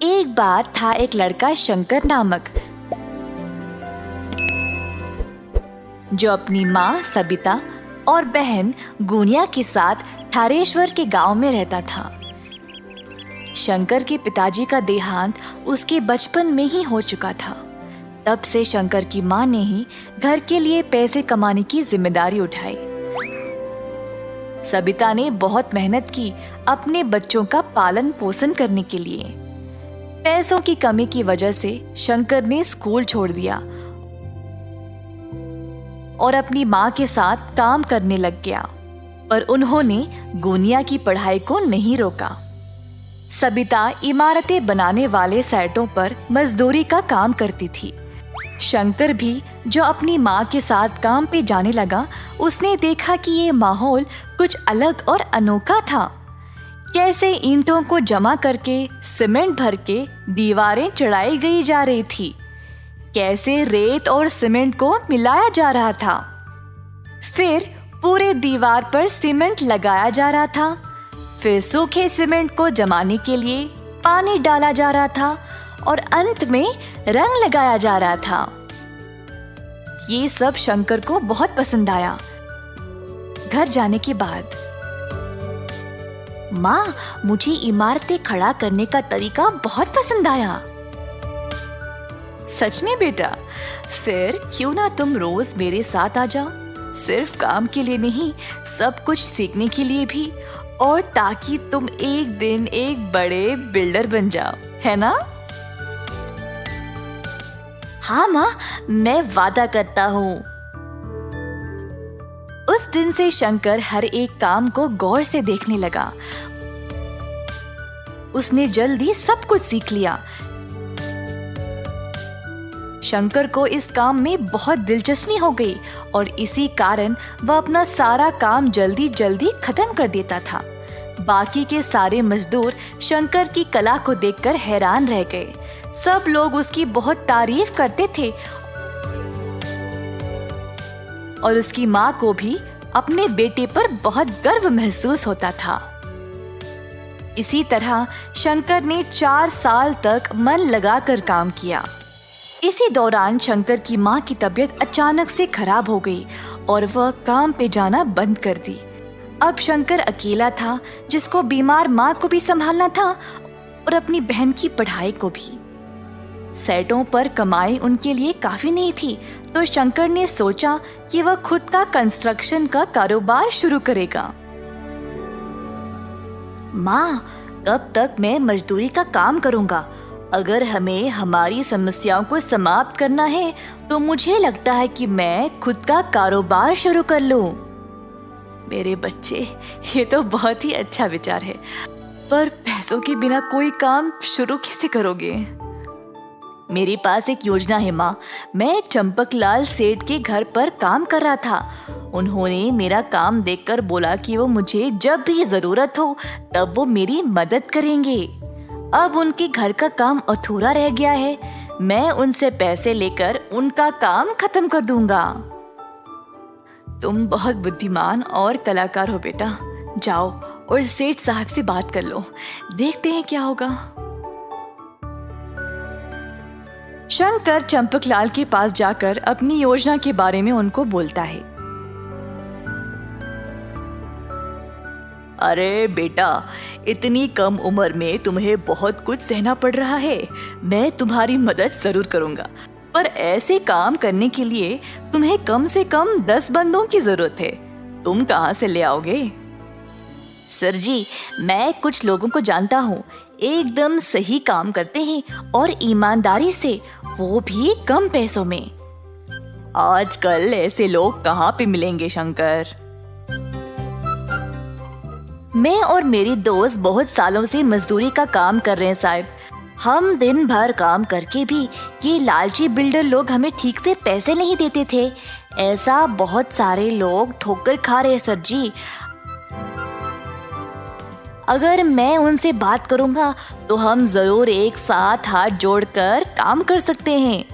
एक बार था एक लड़का शंकर नामक, जो अपनी माँ सबिता और बहन गुनिया के साथ थारेश्वर के गांव में रहता था। शंकर के पिताजी का देहांत उसके बचपन में ही हो चुका था। तब से शंकर की माँ ने ही घर के लिए पैसे कमाने की जिम्मेदारी उठाई। सबिता ने बहुत मेहनत की अपने बच्चों का पालन पोषण करने के लिए। पैसों की कमी की वजह से शंकर ने स्कूल छोड़ दिया और अपनी माँ के साथ काम करने लग गया, पर उन्होंने गुनिया की पढ़ाई को नहीं रोका। सबिता इमारतें बनाने वाले साइटों पर मजदूरी का काम करती थी। शंकर भी जो अपनी माँ के साथ काम पे जाने लगा, उसने देखा कि ये माहौल कुछ अलग और अनोखा था। कैसे ईंटों को जमा करके सीमेंट भर के दीवारें चढ़ाई गई जा रही थी, कैसे रेत और सीमेंट को मिलाया जा रहा था, फिर पूरे दीवार पर सीमेंट लगाया जा रहा था, फिर सूखे सीमेंट को जमाने के लिए पानी डाला जा रहा था और अंत में रंग लगाया जा रहा था। ये सब शंकर को बहुत पसंद आया। घर जाने के बाद, माँ, मुझे इमारतें खड़ा करने का तरीका बहुत पसंद आया। सच में बेटा? फिर क्यों ना तुम रोज मेरे साथ आ जाओ, सिर्फ काम के लिए नहीं, सब कुछ सीखने के लिए भी, और ताकि तुम एक दिन एक बड़े बिल्डर बन जाओ, है ना? हाँ माँ, मैं वादा करता हूँ। उस दिन से शंकर हर एक काम को गौर से देखने लगा। उसने जल्दी सब कुछ सीख लिया। शंकर को इस काम में बहुत दिलचस्पी हो गई और इसी कारण वह अपना सारा काम जल्दी जल्दी खत्म कर देता था। बाकी के सारे मजदूर शंकर की कला को देखकर हैरान रह गए। सब लोग उसकी बहुत तारीफ करते थे और उसकी माँ को भी अपने बेटे पर बहुत गर्व महसूस होता था। इसी तरह शंकर ने 4 साल तक मन लगाकर काम किया। इसी दौरान शंकर की माँ की तबीयत अचानक से खराब हो गई और वह काम पे जाना बंद कर दी। अब शंकर अकेला था, जिसको बीमार माँ को भी संभालना था और अपनी बहन की पढ़ाई को भी। सेटों पर कमाई उनके लिए काफी नहीं थी, तो शंकर ने सोचा कि वह खुद का कंस्ट्रक्शन का कारोबार शुरू करेगा। माँ, कब तक मैं मजदूरी का काम करूंगा? अगर हमें हमारी समस्याओं को समाप्त करना है तो मुझे लगता है कि मैं खुद का कारोबार शुरू कर लूं। मेरे बच्चे, ये तो बहुत ही अच्छा विचार है, पर पैसों के बिना कोई काम शुरू कैसे करोगे? मेरे पास एक योजना है माँ। मैं चंपकलाल सेठ के घर पर काम कर रहा था। उन्होंने मेरा काम देखकर बोला कि वो मुझे जब भी जरूरत हो तब वो मेरी मदद करेंगे। अब उनके घर का काम अधूरा रह गया है। मैं उनसे पैसे लेकर उनका काम खत्म कर दूंगा। तुम बहुत बुद्धिमान और कलाकार हो बेटा। जाओ और सेठ साहब से बात कर लो, देखते हैं क्या होगा। शंकर चंपकलाल के पास जाकर अपनी योजना के बारे में उनको बोलता है। अरे बेटा, इतनी कम उम्र में तुम्हें बहुत कुछ सहना पड़ रहा है। मैं तुम्हारी मदद जरूर करूंगा, पर ऐसे काम करने के लिए तुम्हें कम से कम 10 बंदों की जरूरत है। तुम कहाँ से ले आओगे? सर जी, मैं कुछ लोगों को जानता हूँ, एकदम सही काम करते हैं और ईमानदारी से, वो भी कम पैसों में। आजकल ऐसे लोग कहाँ पे मिलेंगे शंकर? मैं और मेरी दोस्त बहुत सालों से मजदूरी का काम कर रहे हैं साहब। हम दिन भर काम करके भी ये लालची बिल्डर लोग हमें ठीक से पैसे नहीं देते थे। ऐसा बहुत सारे लोग ठोकर खा रहे हैं सर जी। अगर मैं उनसे बात करूंगा तो हम जरूर एक साथ हाथ जोड़कर काम कर सकते हैं।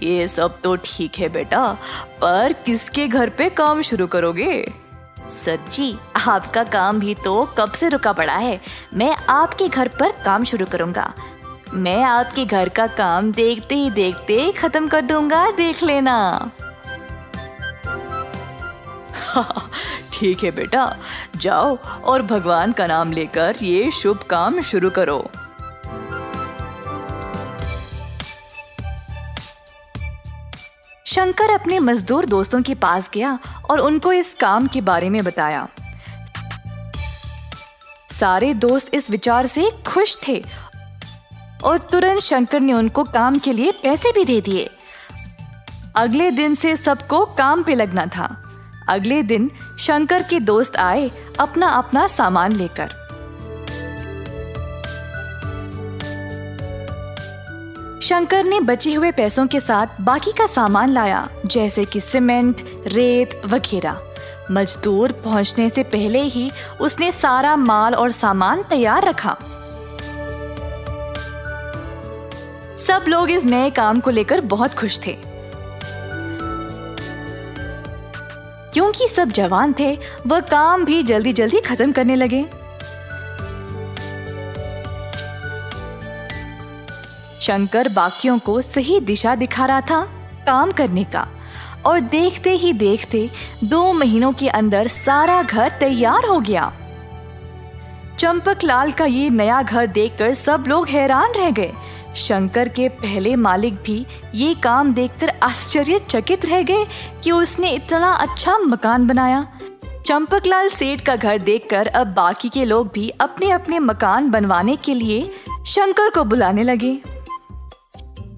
ये सब तो ठीक है बेटा, पर किसके घर पे काम शुरू करोगे? सर जी, आपका काम भी तो कब से रुका पड़ा है। मैं आपके घर पर काम शुरू करूंगा। मैं आपके घर का काम देखते ही देखते खत्म कर दूंगा, देख लेना। ठीक है बेटा, जाओ और भगवान का नाम लेकर ये शुभ काम शुरू करो। शंकर अपने मजदूर दोस्तों के पास गया और उनको इस काम के बारे में बताया। सारे दोस्त इस विचार से खुश थे और तुरंत शंकर ने उनको काम के लिए पैसे भी दे दिए। अगले दिन से सबको काम पे लगना था। अगले दिन शंकर के दोस्त आए अपना अपना सामान लेकर। शंकर ने बचे हुए पैसों के साथ बाकी का सामान लाया, जैसे कि सीमेंट, रेत वगैरह। मजदूर पहुंचने से पहले ही उसने सारा माल और सामान तैयार रखा। सब लोग इस नए काम को लेकर बहुत खुश थे। क्योंकि सब जवान थे, वह काम भी जल्दी जल्दी खत्म करने लगे। शंकर बाकियों को सही दिशा दिखा रहा था काम करने का, और देखते ही देखते 2 महीनों के अंदर सारा घर तैयार हो गया। चंपकलाल का ये नया घर देखकर सब लोग हैरान रह गए। शंकर के पहले मालिक भी ये काम देखकर आश्चर्यचकित रह गए कि उसने इतना अच्छा मकान बनाया। चंपकलाल सेठ का घर देखकर अब बाकी के लोग भी अपने अपने मकान बनवाने के लिए शंकर को बुलाने लगे।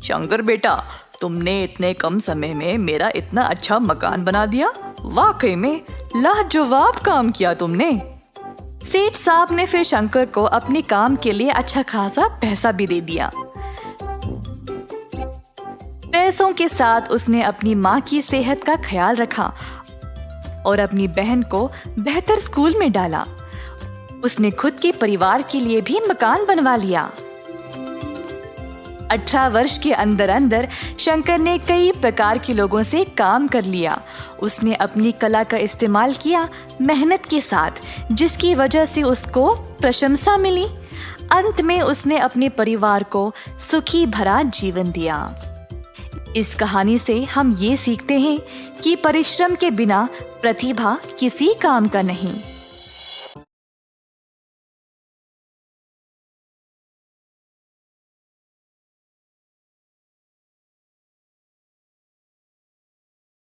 शंकर बेटा, तुमने इतने कम समय में मेरा इतना अच्छा मकान बना दिया। वाकई में लाजवाब काम किया तुमने। सेठ साहब ने फिर शंकर को अपने काम के लिए अच्छा खासा पैसा भी दे दिया। पैसों के साथ उसने अपनी माँ की सेहत का ख्याल रखा और अपनी बहन को बेहतर स्कूल में डाला। उसने खुद के परिवार के लिए भी मकान बनवा लिया। 18 वर्ष के अंदर अंदर शंकर ने कई प्रकार के लोगों से काम कर लिया। उसने अपनी कला का इस्तेमाल किया मेहनत के साथ, जिसकी वजह से उसको प्रशंसा मिली। अंत में उसने अपने परिवार को सुखी भरा जीवन दिया। इस कहानी से हम ये सीखते हैं कि परिश्रम के बिना प्रतिभा किसी काम का नहीं।